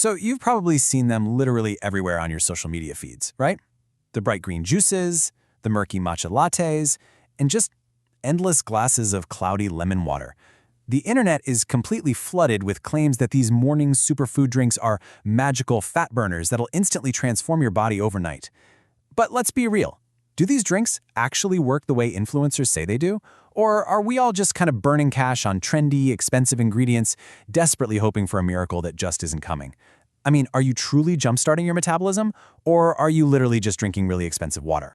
So you've probably seen them literally everywhere on your social media feeds, right? The bright green juices, the murky matcha lattes, and just endless glasses of cloudy lemon water. The internet is completely flooded with claims that these morning superfood drinks are magical fat burners that'll instantly transform your body overnight. But let's be real. Do these drinks actually work the way influencers say they do? Or are we all just kind of burning cash on trendy, expensive ingredients, desperately hoping for a miracle that just isn't coming? I mean, are you truly jump-starting your metabolism? Or are you literally just drinking really expensive water?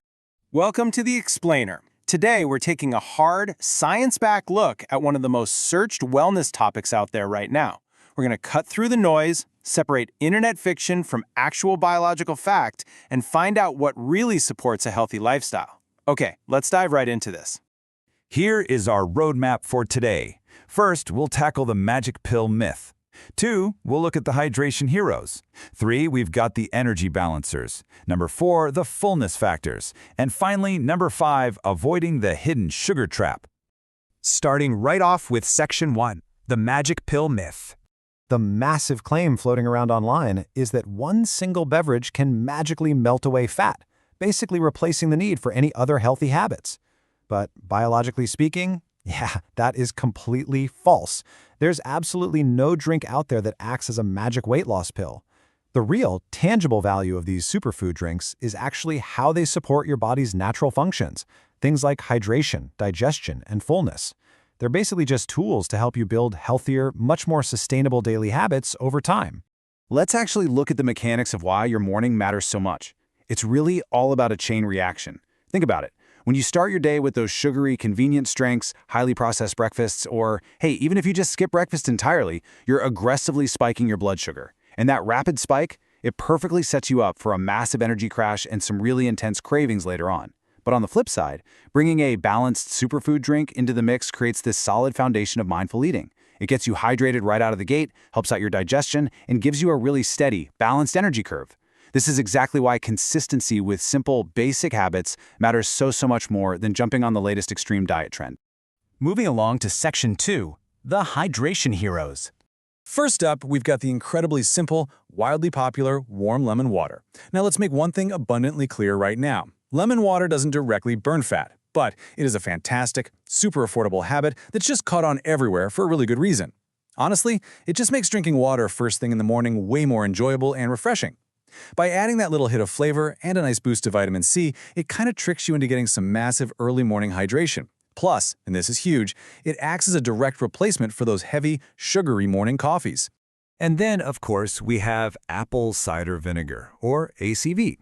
Welcome to The Explainer. Today, we're taking a hard, science-backed look at one of the most searched wellness topics out there right now. We're going to cut through the noise, separate internet fiction from actual biological fact, and find out what really supports a healthy lifestyle. Okay, let's dive right into this. Here is our roadmap for today. First, we'll tackle the magic pill myth. 2, we'll look at the hydration heroes. 3, we've got the energy balancers. Number 4, the fullness factors. And finally, number 5, avoiding the hidden sugar trap. Starting right off with Section 1, the magic pill myth. The massive claim floating around online is that one single beverage can magically melt away fat, basically replacing the need for any other healthy habits. But biologically speaking, yeah, that is completely false. There's absolutely no drink out there that acts as a magic weight loss pill. The real, tangible value of these superfood drinks is actually how they support your body's natural functions, things like hydration, digestion, and fullness. They're basically just tools to help you build healthier, much more sustainable daily habits over time. Let's actually look at the mechanics of why your morning matters so much. It's really all about a chain reaction. Think about it. When you start your day with those sugary, convenient drinks, highly processed breakfasts, or, hey, even if you just skip breakfast entirely, you're aggressively spiking your blood sugar. And that rapid spike, it perfectly sets you up for a massive energy crash and some really intense cravings later on. But on the flip side, bringing a balanced superfood drink into the mix creates this solid foundation of mindful eating. It gets you hydrated right out of the gate, helps out your digestion, and gives you a really steady, balanced energy curve. This is exactly why consistency with simple, basic habits matters so much more than jumping on the latest extreme diet trend. Moving along to Section 2, the hydration heroes. First up, we've got the incredibly simple, wildly popular warm lemon water. Now let's make one thing abundantly clear right now. Lemon water doesn't directly burn fat, but it is a fantastic, super affordable habit that's just caught on everywhere for a really good reason. Honestly, it just makes drinking water first thing in the morning way more enjoyable and refreshing. By adding that little hit of flavor and a nice boost of vitamin C, it kind of tricks you into getting some massive early morning hydration. Plus, and this is huge, it acts as a direct replacement for those heavy, sugary morning coffees. And then, of course, we have apple cider vinegar, or ACV.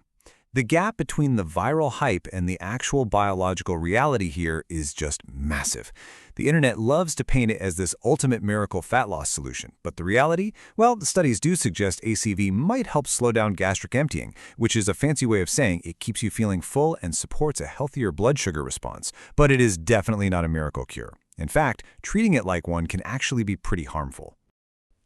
The gap between the viral hype and the actual biological reality here is just massive. The internet loves to paint it as this ultimate miracle fat loss solution, but the reality? Well, the studies do suggest ACV might help slow down gastric emptying, which is a fancy way of saying it keeps you feeling full and supports a healthier blood sugar response. But it is definitely not a miracle cure. In fact, treating it like one can actually be pretty harmful.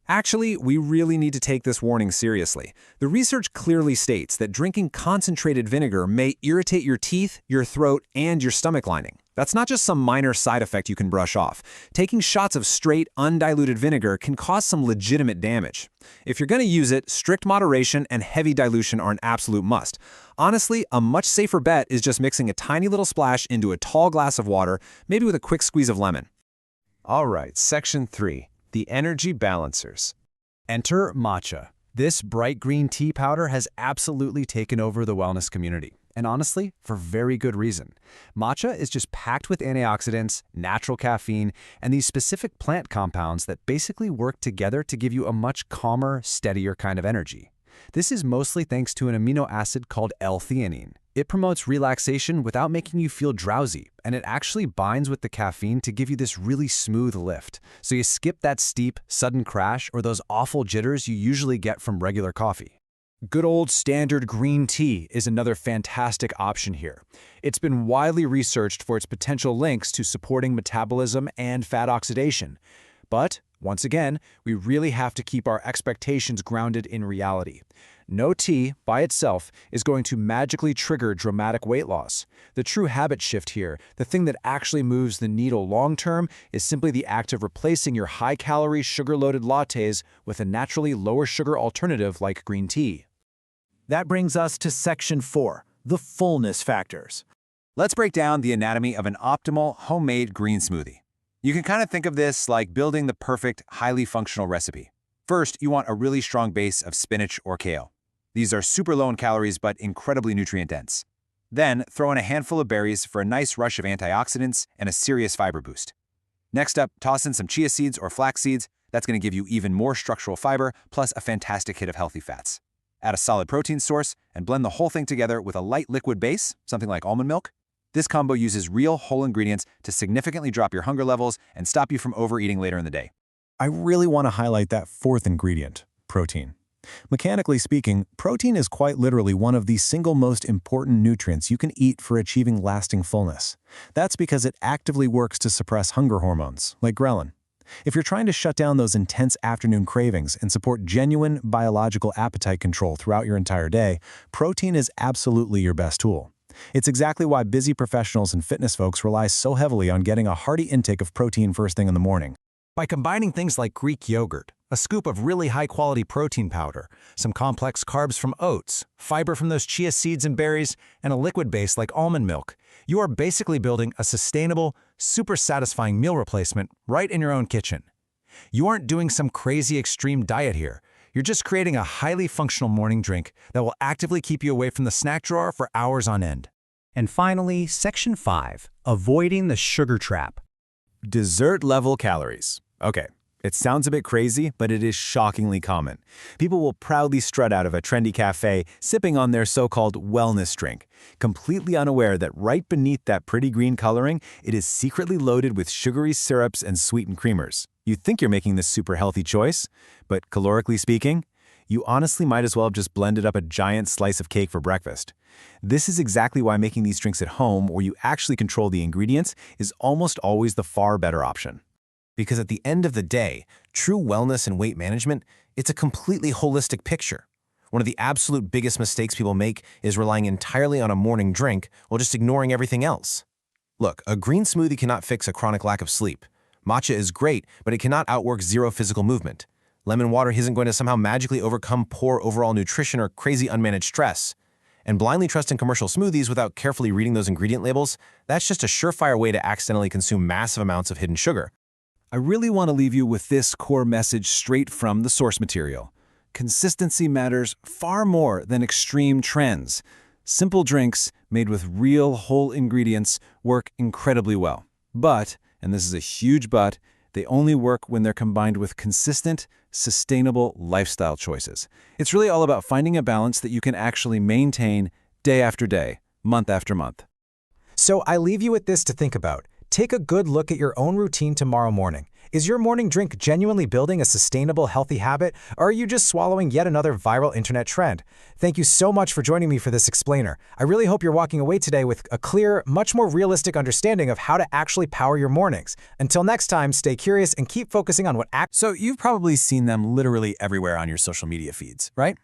Actually, we really need to take this warning seriously. The research clearly states that drinking concentrated vinegar may irritate your teeth, your throat, and your stomach lining. That's not just some minor side effect you can brush off. Taking shots of straight, undiluted vinegar can cause some legitimate damage. If you're going to use it, strict moderation and heavy dilution are an absolute must. Honestly, a much safer bet is just mixing a tiny little splash into a tall glass of water, maybe with a quick squeeze of lemon. All right, Section 3. The energy balancers. Enter matcha. This bright green tea powder has absolutely taken over the wellness community. And honestly, for very good reason. Matcha is just packed with antioxidants, natural caffeine, and these specific plant compounds that basically work together to give you a much calmer, steadier kind of energy. This is mostly thanks to an amino acid called L-theanine. It promotes relaxation without making you feel drowsy, and it actually binds with the caffeine to give you this really smooth lift. So you skip that steep, sudden crash or those awful jitters you usually get from regular coffee. Good old standard green tea is another fantastic option here. It's been widely researched for its potential links to supporting metabolism and fat oxidation. But Once again, we really have to keep our expectations grounded in reality. No tea, by itself, is going to magically trigger dramatic weight loss. The true habit shift here, the thing that actually moves the needle long-term, is simply the act of replacing your high-calorie, sugar-loaded lattes with a naturally lower-sugar alternative like green tea. That brings us to Section 4, the fullness factors. Let's break down the anatomy of an optimal homemade green smoothie. You can kind of think of this like building the perfect, highly functional recipe. First, you want a really strong base of spinach or kale. These are super low in calories but incredibly nutrient-dense. Then, throw in a handful of berries for a nice rush of antioxidants and a serious fiber boost. Next up, toss in some chia seeds or flax seeds. That's going to give you even more structural fiber, plus a fantastic hit of healthy fats. Add a solid protein source and blend the whole thing together with a light liquid base, something like almond milk. This combo uses real, whole ingredients to significantly drop your hunger levels and stop you from overeating later in the day. I really want to highlight that fourth ingredient, protein. Mechanically speaking, protein is quite literally one of the single most important nutrients you can eat for achieving lasting fullness. That's because it actively works to suppress hunger hormones, like ghrelin. If you're trying to shut down those intense afternoon cravings and support genuine biological appetite control throughout your entire day, protein is absolutely your best tool. It's exactly why busy professionals and fitness folks rely so heavily on getting a hearty intake of protein first thing in the morning. By combining things like Greek yogurt, a scoop of really high-quality protein powder, some complex carbs from oats, fiber from those chia seeds and berries, and a liquid base like almond milk, you are basically building a sustainable, super satisfying meal replacement right in your own kitchen. You aren't doing some crazy extreme diet here. You're just creating a highly functional morning drink that will actively keep you away from the snack drawer for hours on end. And finally, Section 5, avoiding the sugar trap. Dessert-level calories. Okay, it sounds a bit crazy, but it is shockingly common. People will proudly strut out of a trendy cafe, sipping on their so-called wellness drink, completely unaware that right beneath that pretty green coloring, it is secretly loaded with sugary syrups and sweetened creamers. You think you're making this super healthy choice, but calorically speaking, you honestly might as well have just blended up a giant slice of cake for breakfast. This is exactly why making these drinks at home, where you actually control the ingredients, is almost always the far better option. Because at the end of the day, true wellness and weight management, it's a completely holistic picture. One of the absolute biggest mistakes people make is relying entirely on a morning drink while just ignoring everything else. Look, a green smoothie cannot fix a chronic lack of sleep. Matcha is great, but it cannot outwork zero physical movement. Lemon water isn't going to somehow magically overcome poor overall nutrition or crazy unmanaged stress. And blindly trusting commercial smoothies without carefully reading those ingredient labels, that's just a surefire way to accidentally consume massive amounts of hidden sugar. I really want to leave you with this core message straight from the source material. Consistency matters far more than extreme trends. Simple drinks made with real whole ingredients work incredibly well. But, and this is a huge but, they only work when they're combined with consistent, sustainable lifestyle choices. It's really all about finding a balance that you can actually maintain day after day, month after month. So I leave you with this to think about. Take a good look at your own routine tomorrow morning. Is your morning drink genuinely building a sustainable, healthy habit, or are you just swallowing yet another viral internet trend? Thank you so much for joining me for this explainer. I really hope you're walking away today with a clear, much more realistic understanding of how to actually power your mornings. Until next time, stay curious and keep focusing on what So you've probably seen them literally everywhere on your social media feeds, right?